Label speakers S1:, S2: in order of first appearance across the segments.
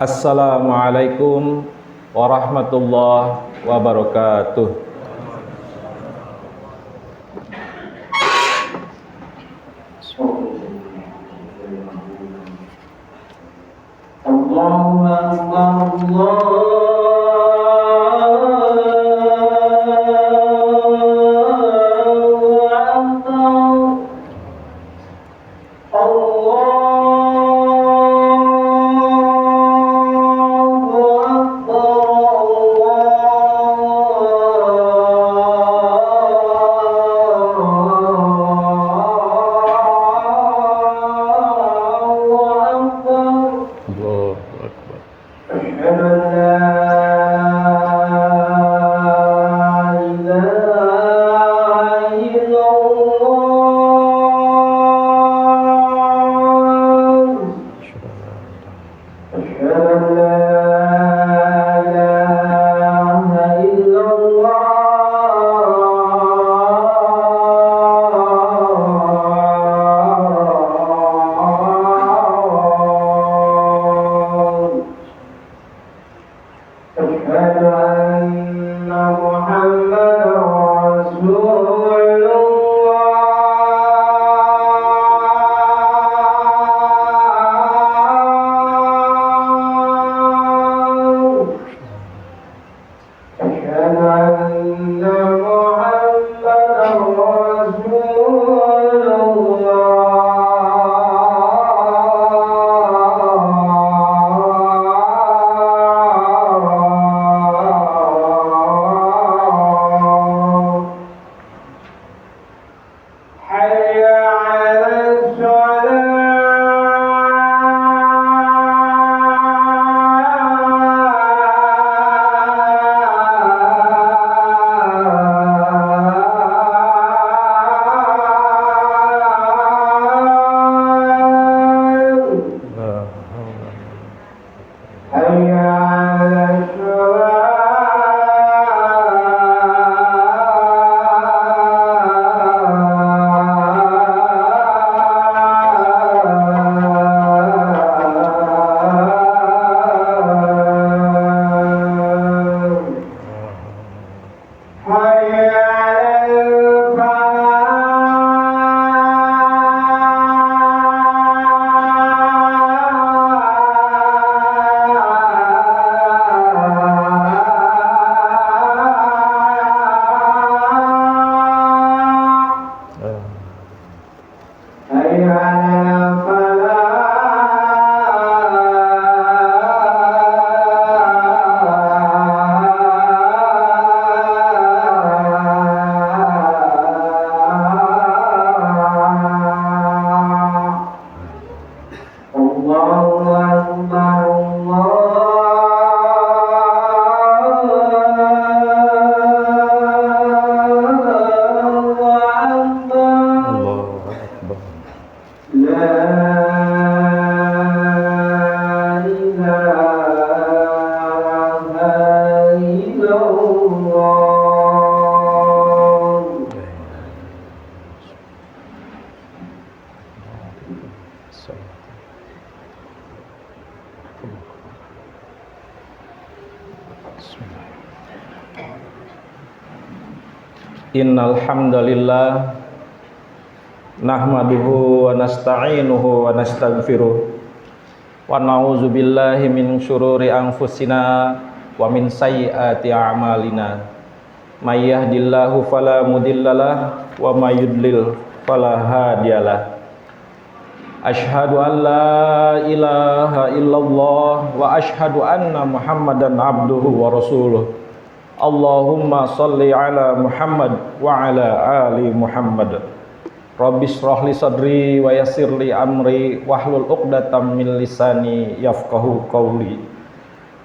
S1: Assalamualaikum warahmatullahi wabarakatuh. Innal hamdalillah nahmaduhu wa nasta'inuhu wa nastaghfiruh wa na'udzu billahi min syururi anfusina wa min sayyiati a'malina may yahdihillahu fala mudhillalah wa may yudlil fala hadiyalah. Asyhadu an la ilaha illallah wa asyhadu anna Muhammadan abduhu wa rasuluh. Allahumma salli ala Muhammad wa ala ali Muhammad. Rabbi shrah li sadri wa yassir li amri wahlul 'uqdatam min lisani yafqahu qawli.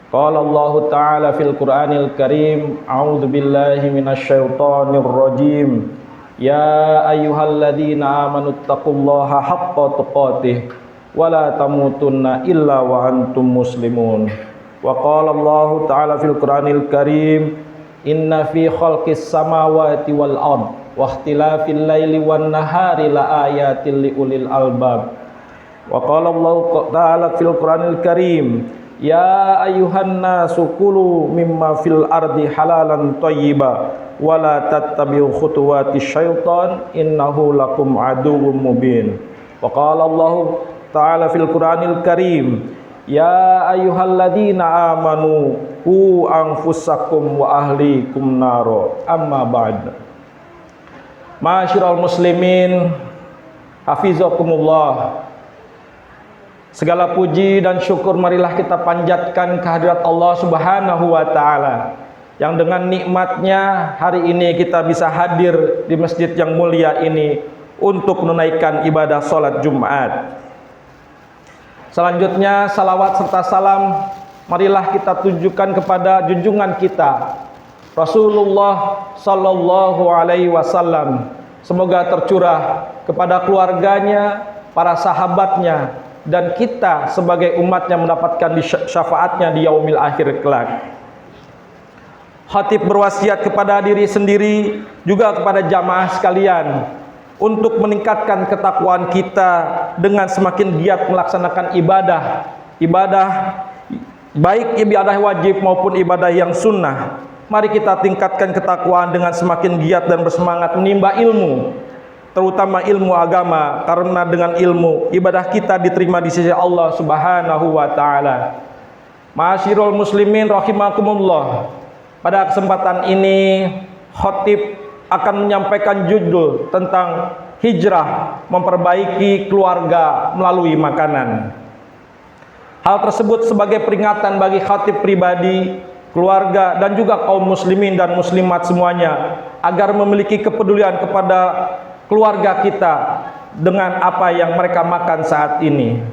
S1: Qala Allah Ta'ala fil Qur'anil Karim, a'udzu billahi minasyaitonir rajim. Ya ayyuhalladzina amanu taqullaha haqqa tuqatih wa la tamutunna illa wa antum muslimun. Wa qala Allah Ta'ala fil Qur'anil Karim, inna fi khalqis samawati wal ard wa ikhtilafil laili wan nahari la ayatil liulil albab. Wa qala Allah Ta'ala fil Qur'anil Karim, ya ayyuhan nasu kulu mimma fil ardi halalan thayyiba wa la tattabi'u khutuwatis syaitan innahu lakum aduwwum mubin. Wa qala Allah Ta'ala fil Qur'anil Karim, ya ayyuhalladzina amanu qu anfusakum wa ahlikum naro. Amma ba'd. Ma'asyiral muslimin, hafizakumullah. Segala puji dan syukur marilah kita panjatkan kehadirat Allah Subhanahu wa Ta'ala, yang dengan nikmatnya hari ini kita bisa hadir di masjid yang mulia ini untuk menunaikan ibadah sholat Jumat. Selanjutnya salawat serta salam marilah kita tunjukkan kepada junjungan kita Rasulullah Sallallahu Alaihi Wasallam. Semoga tercurah kepada keluarganya, para sahabatnya, dan kita sebagai umatnya mendapatkan syafaatnya di yaumil akhir kelak. Khatib berwasiat kepada diri sendiri juga kepada jamaah sekalian untuk meningkatkan ketakwaan kita dengan semakin giat melaksanakan ibadah baik ibadah wajib maupun ibadah yang sunnah. Mari kita tingkatkan ketakwaan dengan semakin giat dan bersemangat menimba ilmu, terutama ilmu agama, karena dengan ilmu ibadah kita diterima di sisi Allah Subhanahu wa Ta'ala. Ma'asyiral muslimin rahimakumullah. Pada kesempatan ini khatib akan menyampaikan judul tentang hijrah memperbaiki keluarga melalui makanan. Hal tersebut sebagai peringatan bagi khatib pribadi, keluarga, dan juga kaum muslimin dan muslimat semuanya agar memiliki kepedulian kepada keluarga kita dengan apa yang mereka makan saat ini.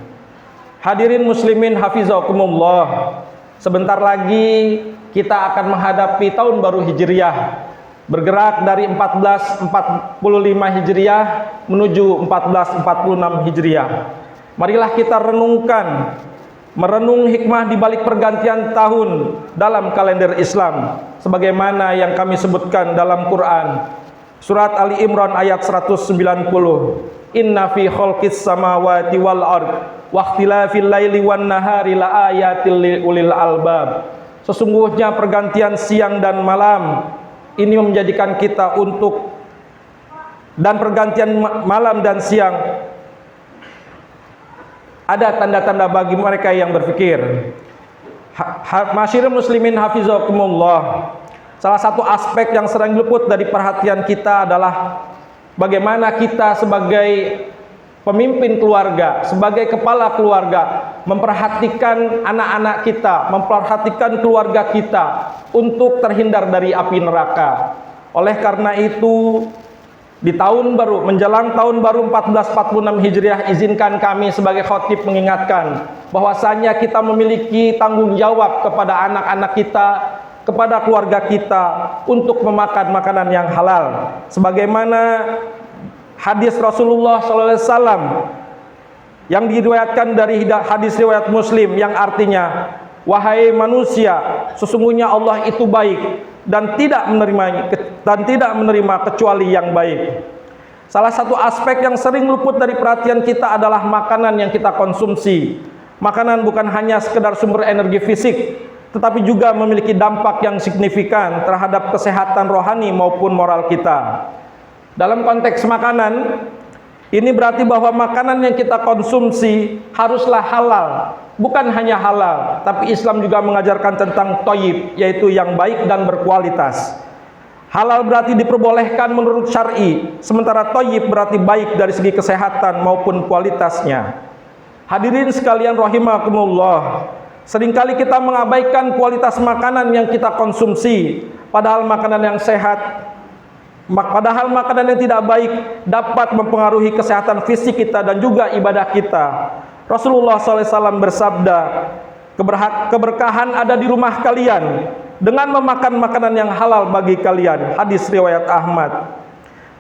S1: Hadirin muslimin hafizakumullah, sebentar lagi kita akan menghadapi tahun baru Hijriah, bergerak dari 1445 Hijriah menuju 1446 Hijriah. Marilah kita merenung hikmah di balik pergantian tahun dalam kalender Islam, sebagaimana yang kami sebutkan dalam Quran. Surat Ali Imran ayat 190. Inna fi khalqis samawati wal ard wa ikhtilafil laili wan nahari la ayatil liulil albab. Sesungguhnya pergantian siang dan malam ini menjadikan kita dan pergantian malam dan siang ada tanda-tanda bagi mereka yang berfikir. Masyirul muslimin hafizakumullah. Salah satu aspek yang sering luput dari perhatian kita adalah bagaimana kita sebagai pemimpin keluarga, sebagai kepala keluarga, memperhatikan anak-anak kita, memperhatikan keluarga kita untuk terhindar dari api neraka. Oleh karena itu, di tahun baru, menjelang tahun baru 1446 Hijriah, izinkan kami sebagai khatib mengingatkan bahwasanya kita memiliki tanggung jawab kepada anak-anak kita, kepada keluarga kita untuk memakan makanan yang halal, sebagaimana hadis Rasulullah SAW yang diriwayatkan dari hadis riwayat Muslim yang artinya, wahai manusia, sesungguhnya Allah itu baik dan tidak menerima kecuali yang baik. Salah satu aspek yang sering luput dari perhatian kita adalah makanan yang kita konsumsi. Makanan bukan hanya sekedar sumber energi fisik, tetapi juga memiliki dampak yang signifikan terhadap kesehatan rohani maupun moral kita. Dalam konteks makanan, ini berarti bahwa makanan yang kita konsumsi haruslah halal. Bukan hanya halal, tapi Islam juga mengajarkan tentang thayyib, yaitu yang baik dan berkualitas. Halal berarti diperbolehkan menurut syar'i, sementara thayyib berarti baik dari segi kesehatan maupun kualitasnya. Hadirin sekalian rahimakumullah, seringkali kita mengabaikan kualitas makanan yang kita konsumsi, padahal makanan yang sehat, padahal makanan yang tidak baik dapat mempengaruhi kesehatan fisik kita dan juga ibadah kita. Rasulullah SAW bersabda, Keberkahan ada di rumah kalian dengan memakan makanan yang halal bagi kalian. Hadis riwayat Ahmad.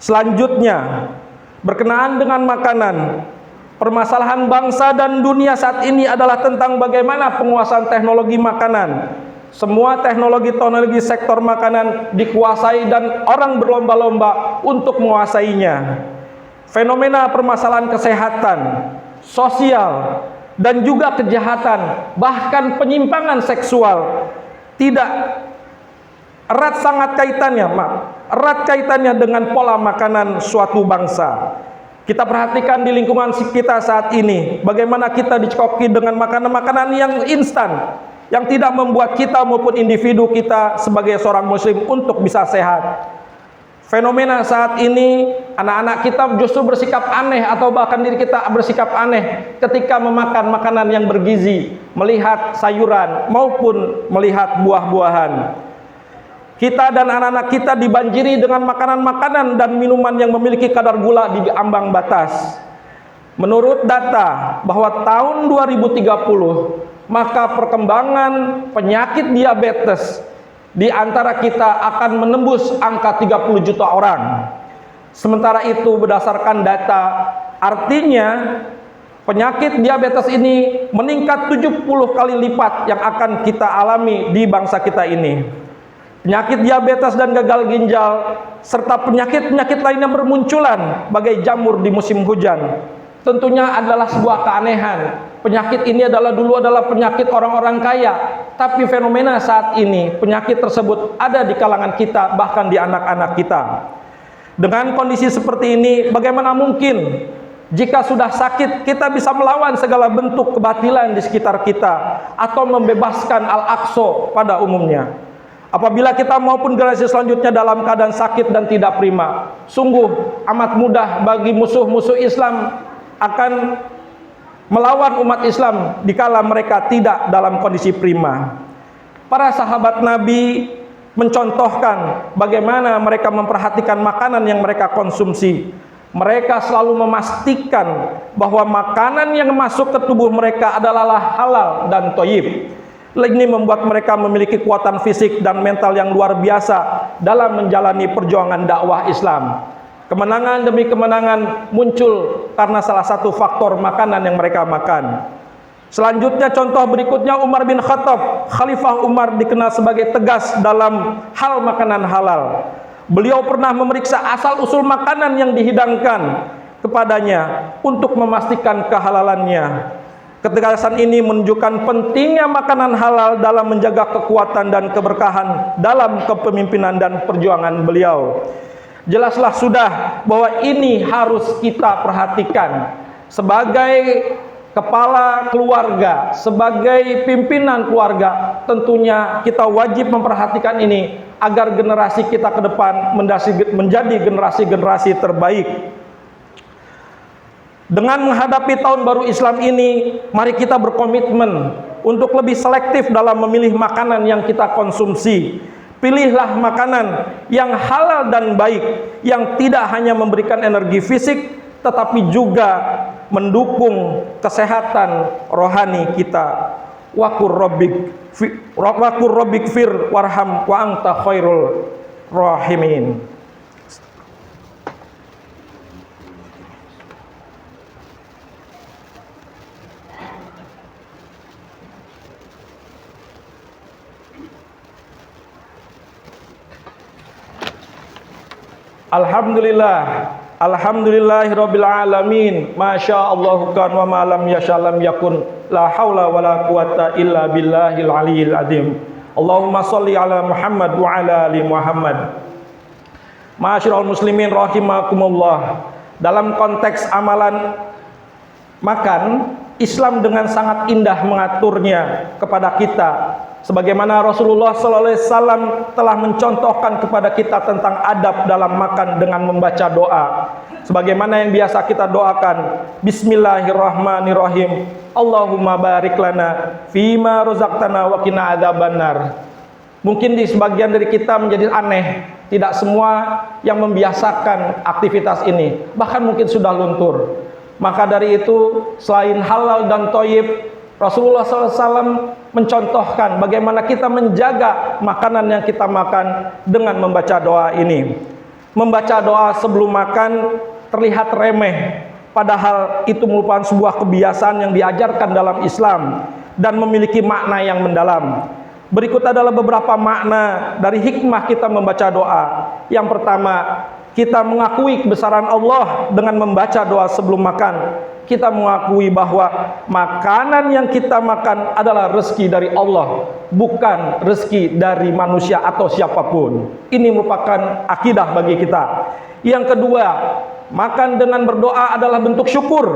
S1: Selanjutnya, berkenaan dengan makanan, permasalahan bangsa dan dunia saat ini adalah tentang bagaimana penguasaan teknologi makanan. Semua teknologi sektor makanan dikuasai dan orang berlomba-lomba untuk menguasainya. Fenomena permasalahan kesehatan, sosial, dan juga kejahatan, bahkan penyimpangan seksual tidak erat kaitannya dengan pola makanan suatu bangsa. Kita perhatikan di lingkungan kita saat ini, bagaimana kita dicekoki dengan makanan-makanan yang instan, yang tidak membuat kita maupun individu kita sebagai seorang muslim untuk bisa sehat. Fenomena saat ini, anak-anak kita justru bersikap aneh atau bahkan diri kita bersikap aneh ketika memakan makanan yang bergizi, melihat sayuran maupun melihat buah-buahan. Kita dan anak-anak kita dibanjiri dengan makanan-makanan dan minuman yang memiliki kadar gula di ambang batas. Menurut data bahwa tahun 2030, maka perkembangan penyakit diabetes di antara kita akan menembus angka 30 juta orang. Sementara itu berdasarkan data, artinya penyakit diabetes ini meningkat 70 kali lipat yang akan kita alami di bangsa kita ini. Penyakit diabetes dan gagal ginjal serta penyakit-penyakit lainnya bermunculan bagai jamur di musim hujan. Tentunya adalah sebuah keanehan. Penyakit ini dulu adalah penyakit orang-orang kaya, tapi fenomena saat ini penyakit tersebut ada di kalangan kita, bahkan di anak-anak kita. Dengan kondisi seperti ini, bagaimana mungkin jika sudah sakit kita bisa melawan segala bentuk kebatilan di sekitar kita atau membebaskan Al-Aqsa pada umumnya? Apabila kita maupun generasi selanjutnya dalam keadaan sakit dan tidak prima, sungguh amat mudah bagi musuh-musuh Islam akan melawan umat Islam dikala mereka tidak dalam kondisi prima. Para sahabat Nabi mencontohkan bagaimana mereka memperhatikan makanan yang mereka konsumsi. Mereka selalu memastikan bahwa makanan yang masuk ke tubuh mereka adalah halal dan thayyib. Ini membuat mereka memiliki kekuatan fisik dan mental yang luar biasa dalam menjalani perjuangan dakwah Islam. Kemenangan demi kemenangan muncul karena salah satu faktor makanan yang mereka makan. Selanjutnya, contoh berikutnya Umar bin Khattab. Khalifah Umar dikenal sebagai tegas dalam hal makanan halal. Beliau pernah memeriksa asal-usul makanan yang dihidangkan kepadanya untuk memastikan kehalalannya. Ketegasan ini menunjukkan pentingnya makanan halal dalam menjaga kekuatan dan keberkahan dalam kepemimpinan dan perjuangan beliau. Jelaslah sudah bahwa ini harus kita perhatikan sebagai kepala keluarga, sebagai pimpinan keluarga. Tentunya kita wajib memperhatikan ini agar generasi kita ke depan menjadi generasi-generasi terbaik. Dengan menghadapi tahun baru Islam ini, mari kita berkomitmen untuk lebih selektif dalam memilih makanan yang kita konsumsi. Pilihlah makanan yang halal dan baik, yang tidak hanya memberikan energi fisik, tetapi juga mendukung kesehatan rohani kita. Waqur rabbik fir warham wa anta khairul rahimin. Alhamdulillahirabbil alamin. Masyaallah kan wa ma lam yasha lam yakun. La haula wala quwata illa billahil aliyil azim. Allahumma shalli ala Muhammad wa ala ali Muhammad. Ma'asyiral muslimin rahimakumullah. Dalam konteks amalan makan, Islam dengan sangat indah mengaturnya kepada kita. Sebagaimana Rasulullah SAW telah mencontohkan kepada kita tentang adab dalam makan dengan membaca doa. Sebagaimana yang biasa kita doakan, Bismillahirrahmanirrahim. Allahumma barik lana fima razaqtana wa qina adzabannar. Mungkin di sebagian dari kita menjadi aneh, tidak semua yang membiasakan aktivitas ini, bahkan mungkin sudah luntur. Maka dari itu, selain halal dan thayyib, Rasulullah SAW mencontohkan bagaimana kita menjaga makanan yang kita makan dengan membaca doa ini. Membaca doa sebelum makan terlihat remeh, padahal itu merupakan sebuah kebiasaan yang diajarkan dalam Islam dan memiliki makna yang mendalam. Berikut adalah beberapa makna dari hikmah kita membaca doa. Yang pertama, kita mengakui kebesaran Allah dengan membaca doa sebelum makan. Kita mengakui bahwa makanan yang kita makan adalah rezeki dari Allah, bukan rezeki dari manusia atau siapapun. Ini merupakan akidah bagi kita. Yang kedua, makan dengan berdoa adalah bentuk syukur.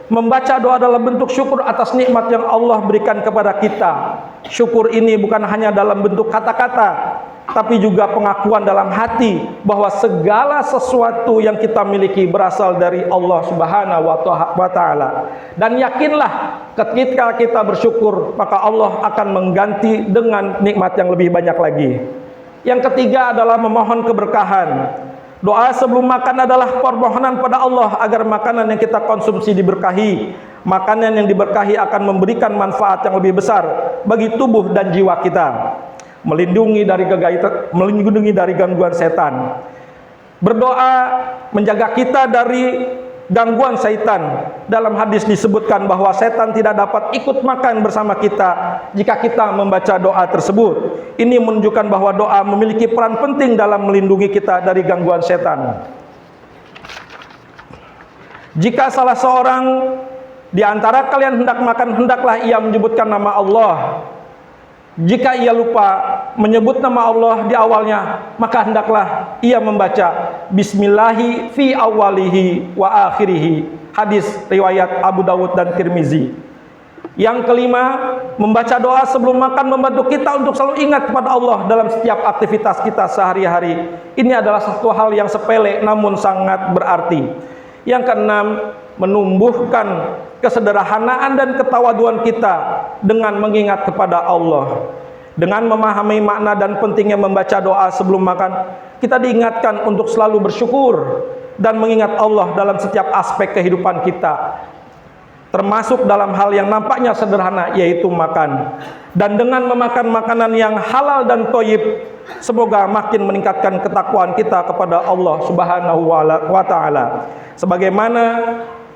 S1: Membaca doa adalah bentuk syukur atas nikmat yang Allah berikan kepada kita. Syukur ini bukan hanya dalam bentuk kata-kata, tapi juga pengakuan dalam hati bahwa segala sesuatu yang kita miliki berasal dari Allah Subhanahu wa Ta'ala. Dan yakinlah ketika kita bersyukur, maka Allah akan mengganti dengan nikmat yang lebih banyak lagi. Yang ketiga adalah memohon keberkahan. Doa sebelum makan adalah permohonan pada Allah agar makanan yang kita konsumsi diberkahi. Makanan yang diberkahi akan memberikan manfaat yang lebih besar bagi tubuh dan jiwa kita, melindungi dari gangguan setan. Berdoa menjaga kita dari gangguan setan. Dalam hadis disebutkan bahwa setan tidak dapat ikut makan bersama kita jika kita membaca doa tersebut. Ini menunjukkan bahwa doa memiliki peran penting dalam melindungi kita dari gangguan setan. Jika salah seorang di antara kalian hendak makan, hendaklah ia menyebutkan nama Allah. Jika ia lupa menyebut nama Allah di awalnya, maka hendaklah ia membaca Bismillahi fi awalihi wa akhirihi. Hadis riwayat Abu Dawud dan Tirmizi. Yang kelima, membaca doa sebelum makan membantu kita untuk selalu ingat kepada Allah dalam setiap aktivitas kita sehari-hari. Ini adalah satu hal yang sepele namun sangat berarti. Yang keenam, menumbuhkan kesederhanaan dan ketawaduan kita dengan mengingat kepada Allah. Dengan memahami makna dan pentingnya membaca doa sebelum makan, kita diingatkan untuk selalu bersyukur dan mengingat Allah dalam setiap aspek kehidupan kita, termasuk dalam hal yang nampaknya sederhana, yaitu makan. Dan dengan memakan makanan yang halal dan thayyib, semoga makin meningkatkan ketakwaan kita kepada Allah Subhanahu wa Ta'ala. Sebagaimana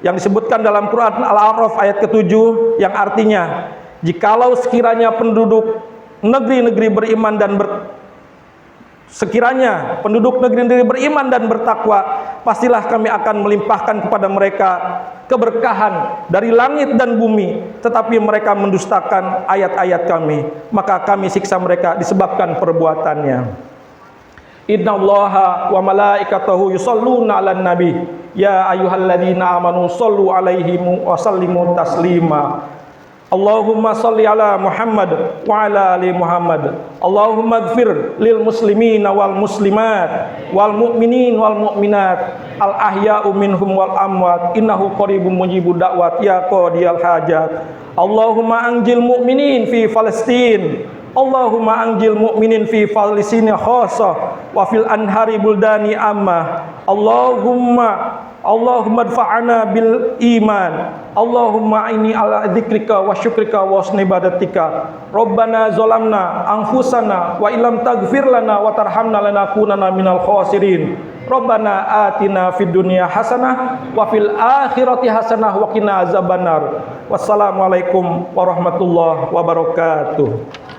S1: yang disebutkan dalam Quran Al-A'raf ayat ke-7, yang artinya, jikalau sekiranya penduduk negeri-negeri beriman dan sekiranya penduduk negeri-negeri beriman dan bertakwa, pastilah kami akan melimpahkan kepada mereka keberkahan dari langit dan bumi, tetapi mereka mendustakan ayat-ayat kami, maka kami siksa mereka disebabkan perbuatannya. Innallaha wa malaikatahu yusholluna 'alan nabi ya ayyuhalladzina amanu shollu 'alaihi wa sallimu taslima. Allahumma sholli ala Muhammad wa ala ali Muhammad. Allahumma ighfir lil muslimina wal muslimat wal mu'minin wal mu'minat al ahya'u minhum wal amwat innahu qaribun mujibud da'wat ya qadiyal hajat. Allahumma anjil mu'minin fi Palestin. Allahumma anjil mu'minin fi Palestina khassah wa fil anhari buldani amma. Allahumma dfa'ana bil iman. Allahumma inni ala dzikrika wa syukrika wa husni ibadatika. Rabbana zalamna anfusana wa illam taghfir lana wa tarhamna lanakunanna minal khasirin. Rabbana atina fid dunya hasanah wa fil akhirati hasanah wa qina azabannar. Wassalamualaikum warahmatullahi wabarakatuh.